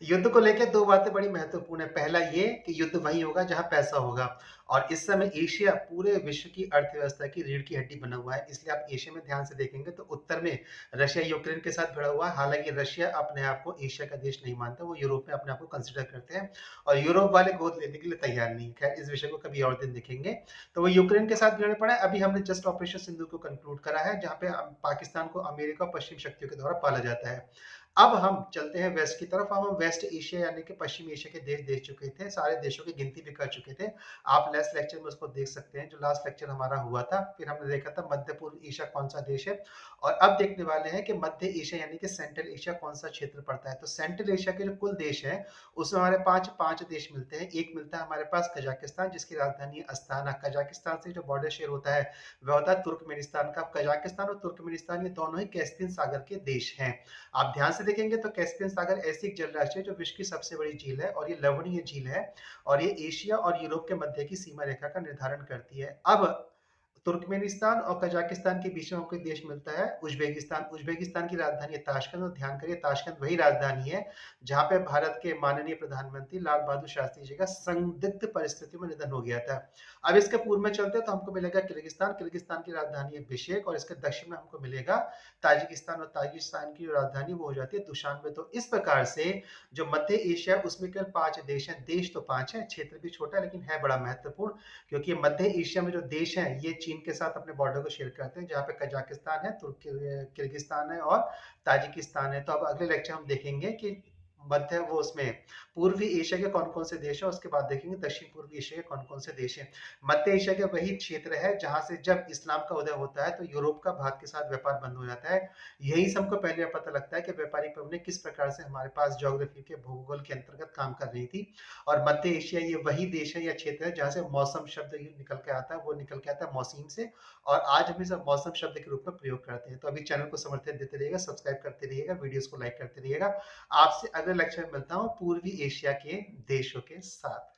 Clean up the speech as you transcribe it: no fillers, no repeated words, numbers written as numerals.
युद्ध को लेके 2 बातें बड़ी महत्वपूर्ण है। पहला ये कि युद्ध वहीं होगा जहाँ पैसा होगा और इस समय एशिया पूरे विश्व की अर्थव्यवस्था की रीढ़ की हड्डी बना हुआ है। इसलिए आप एशिया में ध्यान से देखेंगे तो उत्तर में रशिया यूक्रेन के साथ भिड़ा हुआ है। हालाँकि रशिया अपने आप को एशिया का देश नहीं मानता, वो यूरोप में अपने आप को कंसिडर करते हैं और यूरोप वाले गोद लेने के लिए तैयार नहीं है। खैर इस विषय को कभी और दिन देखेंगे। तो वो यूक्रेन के साथ भिड़ पड़ा है। अभी हमने जस्ट ऑपरेशन सिंदूर को कंक्लूड करा है, जहाँ पे पाकिस्तान को अमेरिका और पश्चिम शक्तियों के द्वारा पाला जाता है। अब हम चलते हैं वेस्ट की तरफ। अब हम वेस्ट एशिया यानी कि पश्चिम एशिया के देश देख चुके थे, सारे देशों की गिनती भी कर चुके थे। आप लास्ट लेक्चर में उसको देख सकते हैं, जो लास्ट लेक्चर हमारा हुआ था। फिर हमने देखा था मध्य पूर्व एशिया कौन सा देश है और अब देखने वाले हैं कि मध्य एशिया यानी कि सेंट्रल एशिया कौन सा क्षेत्र पड़ता है। तो सेंट्रल एशिया के जो कुल देश हैं उसमें हमारे पांच पांच देश मिलते हैं। एक मिलता है हमारे पास कजाकिस्तान, जिसकी राजधानी है अस्ताना। कजाकिस्तान से जो बॉर्डर शेयर होता है वह होता है तुर्कमेनिस्तान का। कजाकिस्तान और तुर्कमेनिस्तान ये दोनों ही कैस्पियन सागर के देश हैं। आप ध्यान से देखेंगे तो कैस्पियन सागर ऐसी एक जलराशि है जो विश्व की सबसे बड़ी झील है और ये लवणीय झील है और ये एशिया और यूरोप के मध्य की सीमा रेखा का निर्धारण करती है। अब तुर्कमेनिस्तान और कजाकिस्तान के बीच में हमको एक देश मिलता है उज्बेकिस्तान। उज्बेकिस्तान की राजधानी है ताशकंद और ध्यान करिए ताशकंद वही राजधानी है जहां पे भारत के माननीय प्रधानमंत्री लाल बहादुर शास्त्री जी का संदिग्ध परिस्थितियों में निधन हो गया था। अब इसके पूर्व में चलते तो हमको मिलेगा किर्गिस्तान। किर्गिस्तान की राजधानी है बिशकेक और इसके दक्षिण में हमको मिलेगा ताजिकिस्तान और ताजिकिस्तान की जो राजधानी वो हो जाती है दुशानबे। तो इस प्रकार से जो मध्य एशिया उसमें केवल पांच देश हैं। देश तो पांच है, क्षेत्र भी छोटा है लेकिन है बड़ा महत्वपूर्ण, क्योंकि मध्य एशिया में जो देश हैं ये चीन के साथ अपने बॉर्डर को शेयर करते हैं, जहाँ पे कजाकिस्तान है, किर्गिस्तान है और ताजिकिस्तान है। तो अब अगले लेक्चर हम देखेंगे कि मध्य वो उसमें पूर्वी एशिया के कौन कौन से देश है, उसके बाद देखेंगे दक्षिण पूर्वी एशिया के कौन कौन से देश है। मध्य एशिया के वही क्षेत्र है जहां से जब इस्लाम का उदय होता है तो यूरोप का भारत के साथ व्यापार बंद हो जाता है। यही से हमको पहले पता लगता है कि व्यापारिक प्रॉब्लम किस प्रकार से हमारे पास ज्योग्राफी के भूगोल के अंतर्गत काम कर रही थी। और मध्य एशिया ये वही देश है या क्षेत्र है जहाँ से मौसम शब्द निकल के आता है, वो निकल के आता है मौसीम से। और आज हम इसे मौसम शब्द के रूप में प्रयोग करते हैं। तो अभी चैनल को समर्थन देते रहिएगा, सब्सक्राइब करते रहिएगा, वीडियोस को लाइक करते रहिएगा। आपसे अगले लेक्चर में मिलता हूँ पूर्वी एशिया के देशों के साथ।